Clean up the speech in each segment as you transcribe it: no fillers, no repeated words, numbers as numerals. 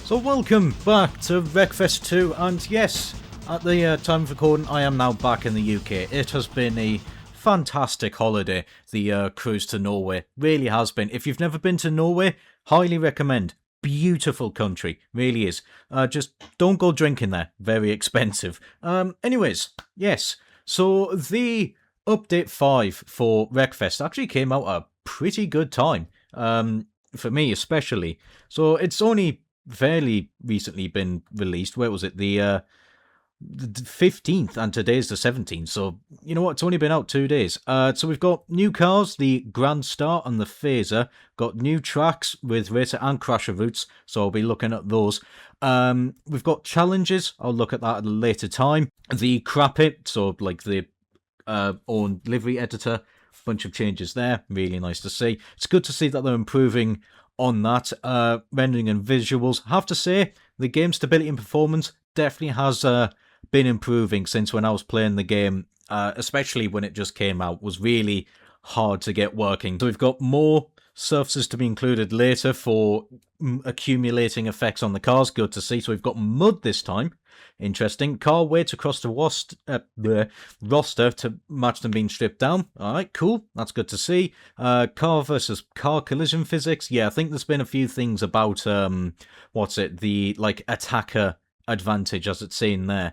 So welcome back to Wreckfest 2, and yes, at the time of recording, I am now back in the UK. It has been a fantastic holiday, the cruise to Norway. Really has been. If you've never been to Norway, highly recommend. Beautiful country, really is. Just don't go drinking there, very expensive. Anyways, yes, so the update 5 for Wreckfest actually came out at a pretty good time, for me especially. So it's only fairly recently been released. Where was it? The 15th, and today's the 17th. So, you know what? It's only been out 2 days. So we've got new cars, the Grand Star and the Phaser. Got new tracks with Racer and Crasher routes. So I'll be looking at those. We've got challenges. I'll look at that at a later time. The Crap-It, so like the own livery editor. Bunch of changes there. Really nice to see. It's good to see that they're improving on that. Rendering and visuals. I have to say, the game stability and performance definitely has been improving since when I was playing the game, especially when it just came out. Was really hard to get working. So we've got more surfaces to be included later for accumulating effects on the cars. Good to see. So we've got mud this time. Interesting. Car weights across the roster to match them being stripped down. Alright, cool. That's good to see. Car versus car collision physics. Yeah, I think there's been a few things about, the, like, attacker advantage, as it's seen there.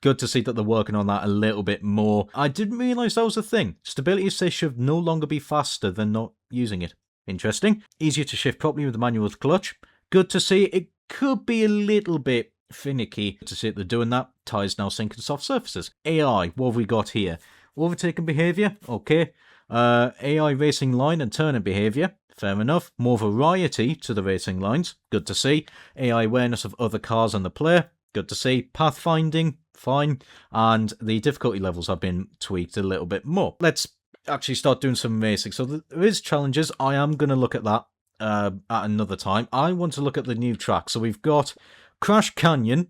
Good to see that they're working on that a little bit more. I didn't realise that was a thing. Stability assist should no longer be faster than not using it. Interesting. Easier to shift properly with the manual clutch. Good to see. It could be a little bit finicky to see that they're doing that. Tires now sync and soft surfaces. AI, what have we got here? Overtaking behaviour, okay. AI racing line and turning behaviour, fair enough. More variety to the racing lines, good to see. AI awareness of other cars and the player, good to see. Pathfinding, fine. And the difficulty levels have been tweaked a little bit more. Let's actually start doing some racing. So there is challenges. I am going to look at that at another time. I want to look at the new track. So we've got Crash Canyon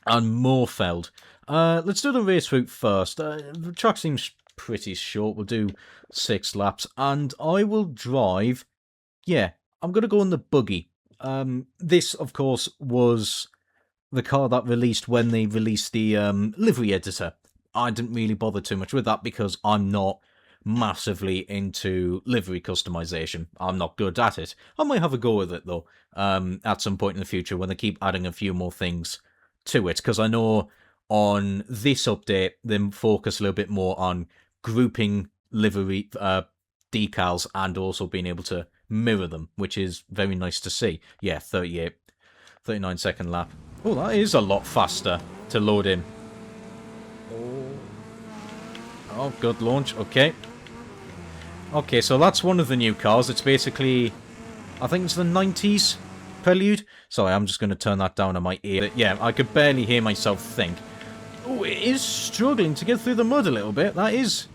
and Moorfeld. Let's do the race route first. The track seems pretty short. We'll do 6 laps, and I will drive. Yeah, I'm going to go in the buggy. This, of course, was the car that released when they released the livery editor. I didn't really bother too much with that because I'm not massively into livery customization. I'm not good at it. I might have a go with it though, at some point in the future when they keep adding a few more things to it, because I know on this update they focus a little bit more on grouping livery decals and also being able to mirror them, which is very nice to see. Yeah, 39 second lap. Oh, that is a lot faster to load in. Oh, good launch. Okay. Okay, so that's one of the new cars. It's basically, I think it's the 90s Prelude. Sorry, I'm just going to turn that down on my ear. Yeah, I could barely hear myself think. Oh, it is struggling to get through the mud a little bit. That is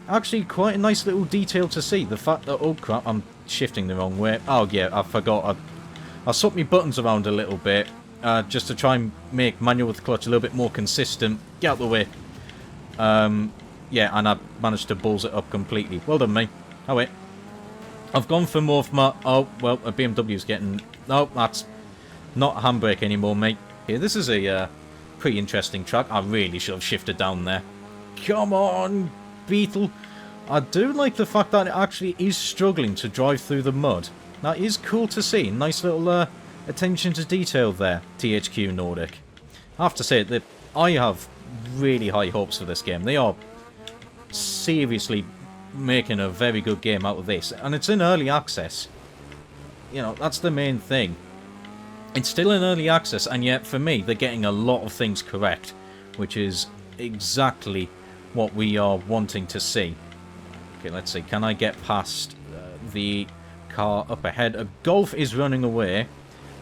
actually quite a nice little detail to see. The fact that, oh crap, I'm shifting the wrong way. Oh yeah, I forgot. I swapped my buttons around a little bit, just to try and make manual with clutch a little bit more consistent. Get out the way. Yeah, and I managed to balls it up completely. Well done, mate. Oh, wait. I've gone for more of my... Oh, well, a BMW's getting... No, that's not a handbrake anymore, mate. Yeah, this is a pretty interesting track. I really should have shifted down there. Come on, Beetle. I do like the fact that it actually is struggling to drive through the mud. That is cool to see. Nice little attention to detail there, THQ Nordic. I have to say that I have really high hopes for this game. They are seriously making a very good game out of this, and it's in early access. You know, that's the main thing. It's still in early access, and yet for me they're getting a lot of things correct, which is exactly what we are wanting to see. Okay, let's see, can I get past the car up ahead? A Golf is running away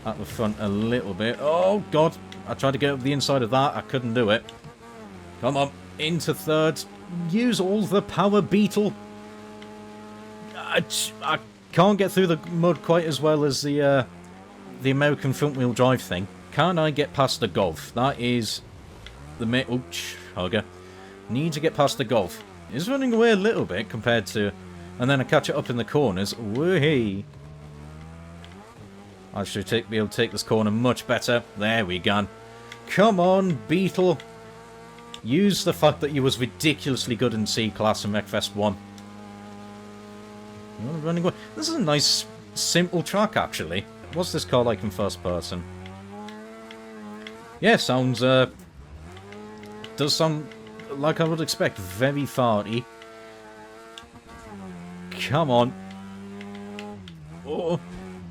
at the front a little bit. Oh god, I tried to get up the inside of that, I couldn't do it. Come on, into third. Use all the power, Beetle. I can't get through the mud quite as well as the American front-wheel drive thing. Can I get past the Golf? That is the main... Ouch, hugger. Need to get past the Golf. It's running away a little bit compared to... And then I catch it up in the corners. Woohee. I should be able to take this corner much better. There we go. Come on, Beetle. Use the fact that you was ridiculously good in C-Class in Wreckfest 1. Running away. This is a nice, simple track, actually. What's this car like in first person? Yeah, sounds, does sound like I would expect. Very farty. Come on. Oh.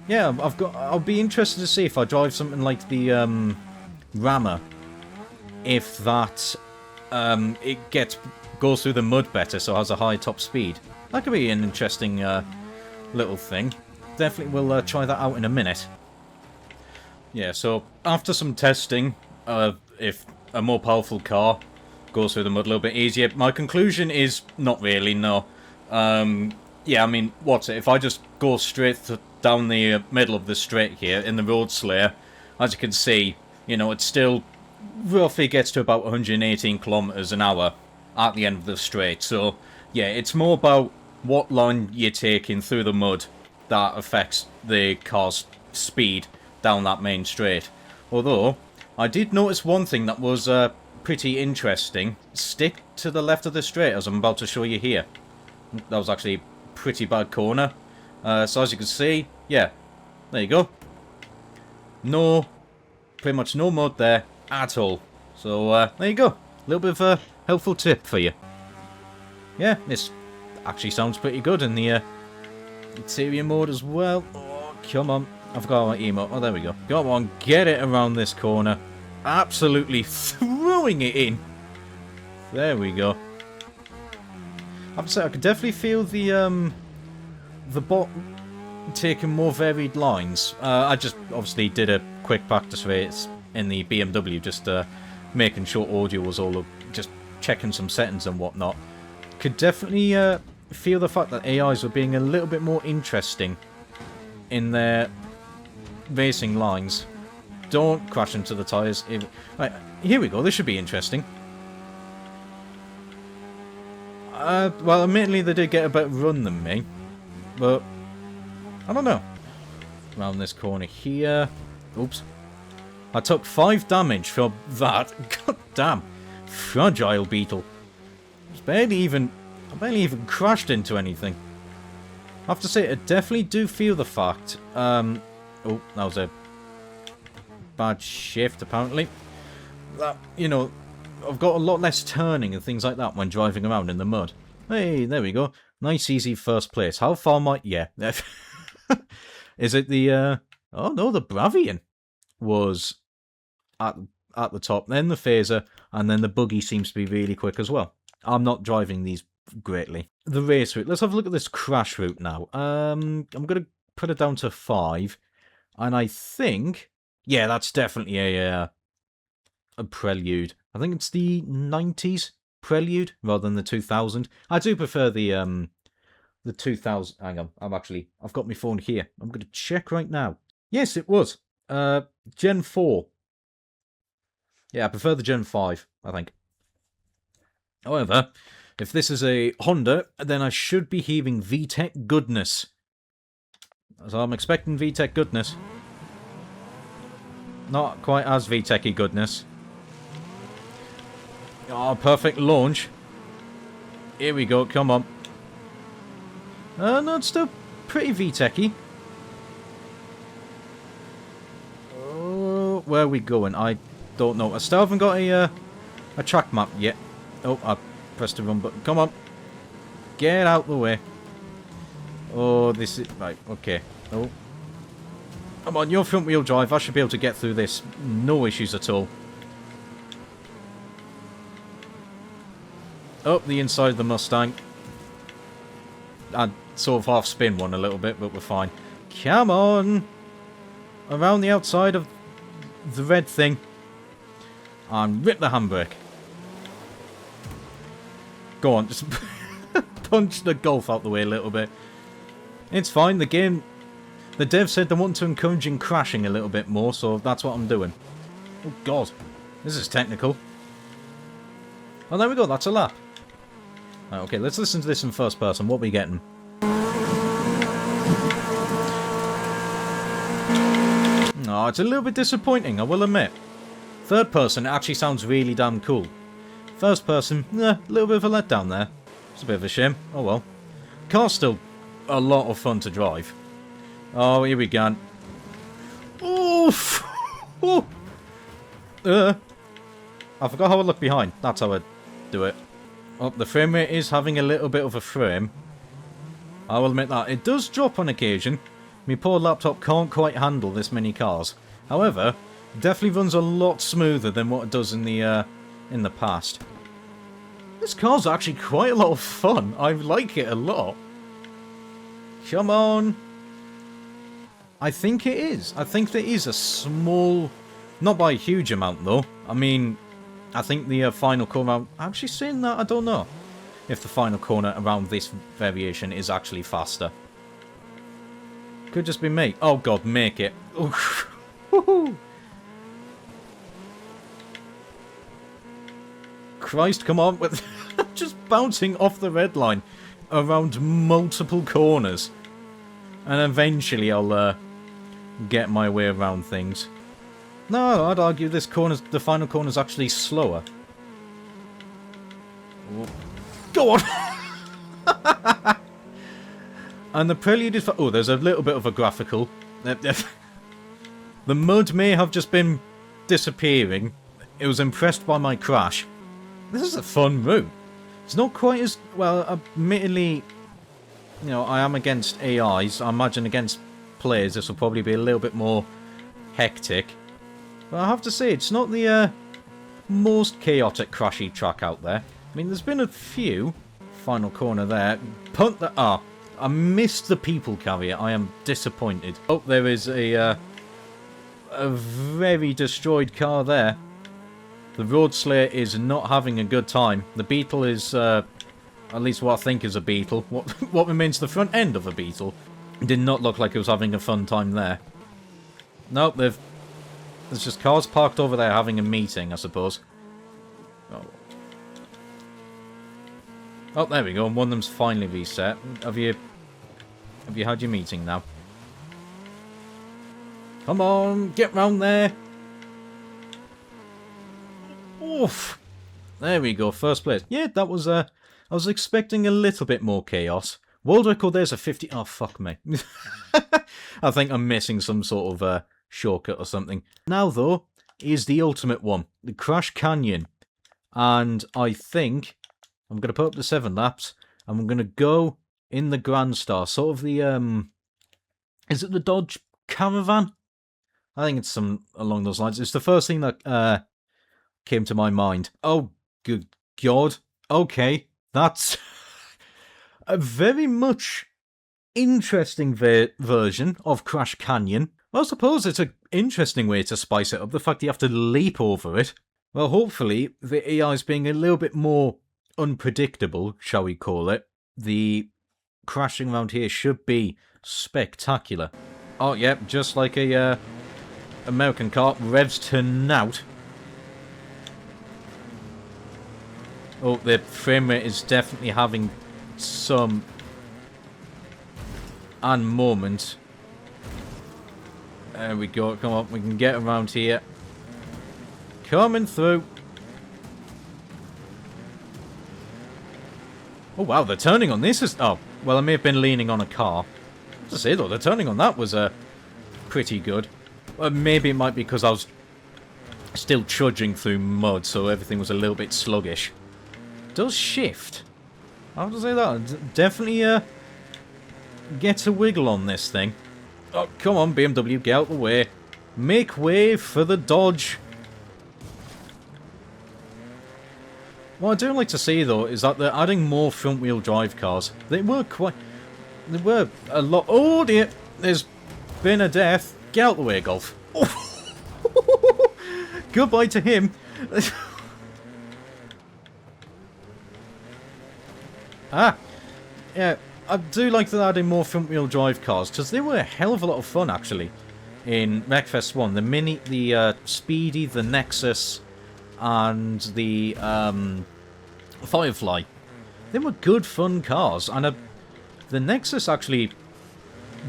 Yeah, I'll be interested to see if I drive something like the, Rammer. If that, it goes through the mud better, so has a high top speed. That could be an interesting, little thing. Definitely will try that out in a minute. Yeah, so after some testing, if a more powerful car goes through the mud a little bit easier, my conclusion is not really, no. Yeah, I mean, what's it? If I just go straight down the middle of the straight here in the road slayer, as you can see, you know, it still roughly gets to about 118 kilometers an hour at the end of the straight. So, yeah, it's more about what line you're taking through the mud that affects the car's speed down that main straight. Although, I did notice one thing that was pretty interesting. Stick to the left of the straight, as I'm about to show you here. That was actually a pretty bad corner. So as you can see, yeah, there you go. Pretty much no mud there at all. So there you go. A little bit of a helpful tip for you. Yeah, this actually sounds pretty good in the interior mode as well. Oh, come on. I forgot my emote. Oh, there we go. Come on, get it around this corner. Absolutely throwing it in. There we go. I have to say, I could definitely feel the bot taking more varied lines. I just obviously did a quick practice race in the BMW, just making sure audio was all just checking some settings and whatnot. Could definitely feel the fact that AIs were being a little bit more interesting in their racing lines. Don't crash into the tyres. Right, here we go. This should be interesting. Well, admittedly, they did get a better run than me, but I don't know. Around this corner here. Oops. I took 5 damage from that. God damn. Fragile Beetle. I barely even crashed into anything. I have to say, I definitely do feel the fact. Oh, that was a bad shift, apparently. That, you know, I've got a lot less turning and things like that when driving around in the mud. Hey, there we go. Nice, easy first place. How far might... Yeah. Is it the... Oh, no, the Bravian was at the top. Then the Phaser, and then the Buggy seems to be really quick as well. I'm not driving these greatly. The race route. Let's have a look at this crash route now. I'm going to put it down to 5. And I think... Yeah, that's definitely a Prelude. I think it's the 90s Prelude rather than the 2000. I do prefer the 2000. Hang on, I've got my phone here. I'm going to check right now. Yes, it was. Gen 4. Yeah, I prefer the Gen 5, I think. However, if this is a Honda, then I should be hearing VTEC goodness. So I'm expecting VTEC goodness. Not quite as VTEC-y goodness. Oh, perfect launch. Here we go, come on. No, it's still pretty VTEC-y. Oh, where are we going? I don't know. I still haven't got a track map yet. Oh, I pressed the wrong button. Come on. Get out the way. Oh, this is... Right, okay. Oh. Come on, your front wheel drive. I should be able to get through this. No issues at all. Up the inside of the Mustang. I sort of half spin one a little bit, but we're fine. Come on! Around the outside of the red thing. And rip the handbrake. Go on, just punch the Golf out the way a little bit. It's fine, the game... The dev said they want to encourage crashing a little bit more, so that's what I'm doing. Oh god, this is technical. Oh, there we go, that's a lap. Right, okay, let's listen to this in first person. What are we getting? Oh, it's a little bit disappointing, I will admit. Third person actually sounds really damn cool. First person, a little bit of a letdown there. It's a bit of a shame. Oh well. Car's still a lot of fun to drive. Oh, here we go. Oof! Oh. I forgot how I look behind. That's how I do it. Oh, the frame rate is having a little bit of a frame. I will admit that. It does drop on occasion. My poor laptop can't quite handle this many cars. However, it definitely runs a lot smoother than what it does in the past. This car's actually quite a lot of fun. I like it a lot. Come on. I think it is. I think there is a small... Not by a huge amount, though. I mean, I think the final corner... Actually, saying that, I don't know if the final corner around this variation is actually faster. Could just be me. Oh, God, make it. Christ, come on. With just bouncing off the red line around multiple corners. And eventually I'll get my way around things. No, I'd argue the final corner's actually slower. Go on! And the prelude is... Oh, there's a little bit of a graphical. The mud may have just been disappearing. It was impressed by my crash. This is a fun route. It's not quite as... Well, admittedly... You know, I am against AIs. I imagine against players this will probably be a little bit more hectic. But I have to say, it's not the most chaotic crashy track out there. I mean, there's been a few. Final corner there. Punt that... Ah, I missed the people carrier. I am disappointed. Oh, there is a very destroyed car there. The Road Slayer is not having a good time. The Beetle is, at least what I think is a Beetle. What remains the front end of a Beetle. Did not look like it was having a fun time there. Nope, there's just cars parked over there having a meeting, I suppose. Oh, there we go. One of them's finally reset. Have you had your meeting now? Come on, get round there. Oof. There we go, first place. Yeah, that was, I was expecting a little bit more chaos. World record there's a 50... Oh, fuck me. I think I'm missing some sort of, shortcut or something. Now, though, is the ultimate one. The Crash Canyon. And I think I'm going to put up the 7 laps. And I'm going to go in the Grand Star. Sort of the, is it the Dodge Caravan? I think it's some along those lines. It's the first thing that, came to my mind. Oh, good God. Okay, that's a very much interesting version of Crash Canyon. Well, I suppose it's an interesting way to spice it up, the fact you have to leap over it. Well, hopefully, the AI is being a little bit more unpredictable, shall we call it. The crashing around here should be spectacular. Oh, yep, just like a American car, revs to nout. Oh, the frame rate is definitely having some moment. There we go. Come on, we can get around here. Coming through. Oh, wow, the turning on this is... Oh, well, I may have been leaning on a car. To say, though, the turning on that was pretty good. Maybe it might be because I was still trudging through mud, so everything was a little bit sluggish. Does shift. How to say that? Definitely get a wiggle on this thing. Oh, come on, BMW, get out the way. Make way for the Dodge. What I do like to see, though, is that they're adding more front-wheel drive cars. They were a lot... Oh, dear. There's been a death. Get out the way, Golf. Oh. Goodbye to him. Yeah, I do like that adding more front-wheel drive cars, because they were a hell of a lot of fun, actually, in Wreckfest 1. The Mini, the Speedy, the Nexus, and the Firefly. They were good, fun cars, and the Nexus actually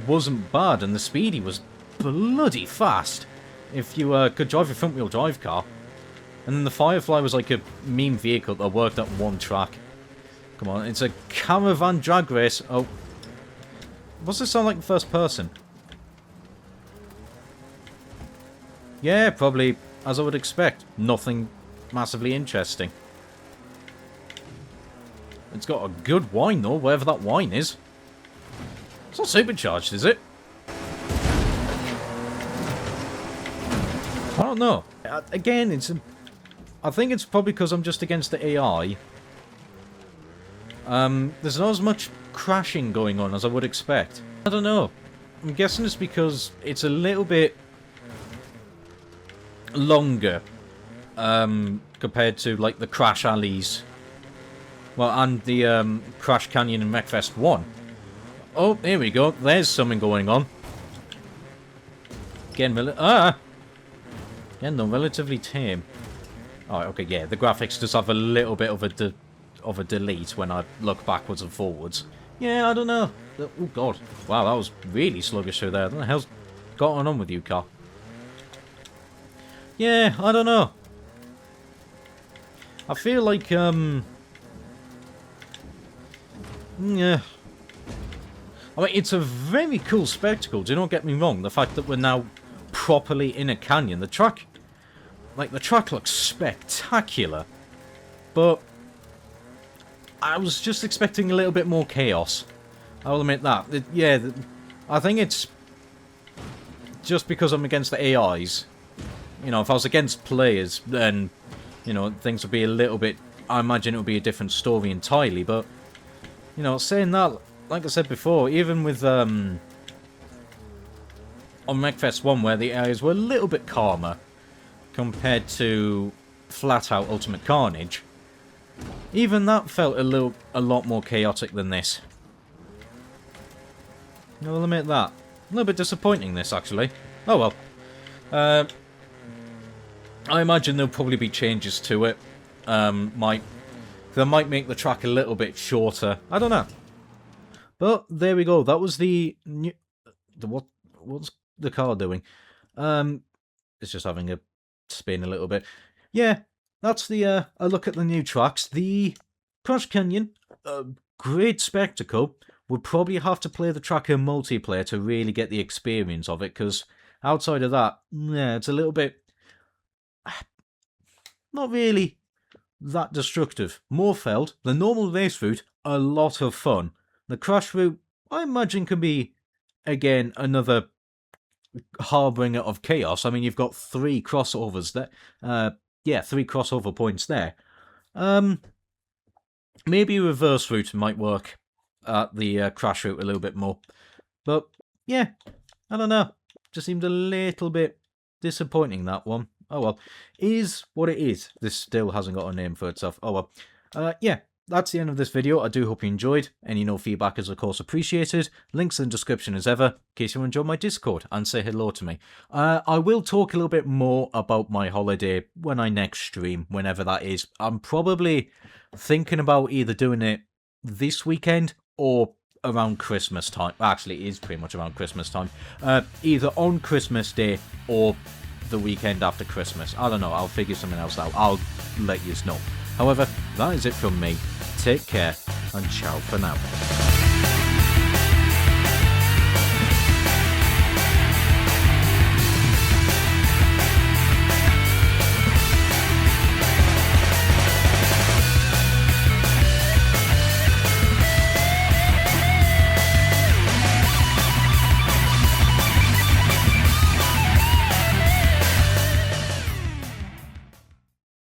wasn't bad, and the Speedy was bloody fast. if you could drive a front-wheel drive car. And then the Firefly was like a meme vehicle that worked at one track. Come on, it's a caravan drag race. Oh. What's this sound like in first person? Yeah, probably, as I would expect. Nothing massively interesting. It's got a good whine, though, wherever that whine is. It's not supercharged, is it? I don't know. Again, I think it's probably because I'm just against the AI. There's not as much crashing going on as I would expect. I don't know. I'm guessing it's because it's a little bit longer compared to, like, the Crash Alleys. Well, and the Crash Canyon in Wreckfest 1. Oh, here we go. There's something going on. Again, again, though, relatively tame. Oh, okay, yeah. The graphics just have a little bit of a delete when I look backwards and forwards. Yeah, I don't know. Oh, God. Wow, that was really sluggish through there. What the hell's going on with you, car? Yeah, I don't know. I feel like, yeah. I mean, it's a very cool spectacle, do not get me wrong. The fact that we're now properly in a canyon. The track looks spectacular. But I was just expecting a little bit more chaos. I'll admit that. I think it's just because I'm against the AIs. You know, if I was against players, then, you know, things would be a little bit... I imagine it would be a different story entirely, but... You know, saying that, like I said before, even with, on Wreckfest 1, where the AIs were a little bit calmer compared to flat-out Ultimate Carnage, even that felt a lot more chaotic than this. I'll admit that. A little bit disappointing, this, actually. Oh, well. I imagine there'll probably be changes to it. They might make the track a little bit shorter. I don't know. But there we go. That was the new... What's the car doing? It's just having a spin a little bit. Yeah, that's the a look at the new tracks. The Crash Canyon, great spectacle. Would probably have to play the track in multiplayer to really get the experience of it, because outside of that, yeah, it's a little bit... not really that destructive. Moorfeld, the normal race route, a lot of fun. The crash route, I imagine, can be, again, another harbinger of chaos. I mean, you've got 3 crossovers there. Yeah, 3 crossover points there. Maybe reverse route might work at the crash route a little bit more. But, yeah, I don't know. Just seemed a little bit disappointing, that one. Oh well, is what it is. This still hasn't got a name for itself. Oh well. Yeah, that's the end of this video. I do hope you enjoyed. Any feedback is of course appreciated. Links in the description as ever, in case you enjoy my Discord and say hello to me. I will talk a little bit more about my holiday when I next stream, whenever that is. I'm probably thinking about either doing it this weekend or around Christmas time. Actually, it is pretty much around Christmas time. Either on Christmas Day or the weekend after Christmas. I don't know, I'll figure something else out. I'll let you know. However, that is it from me. Take care, and ciao for now.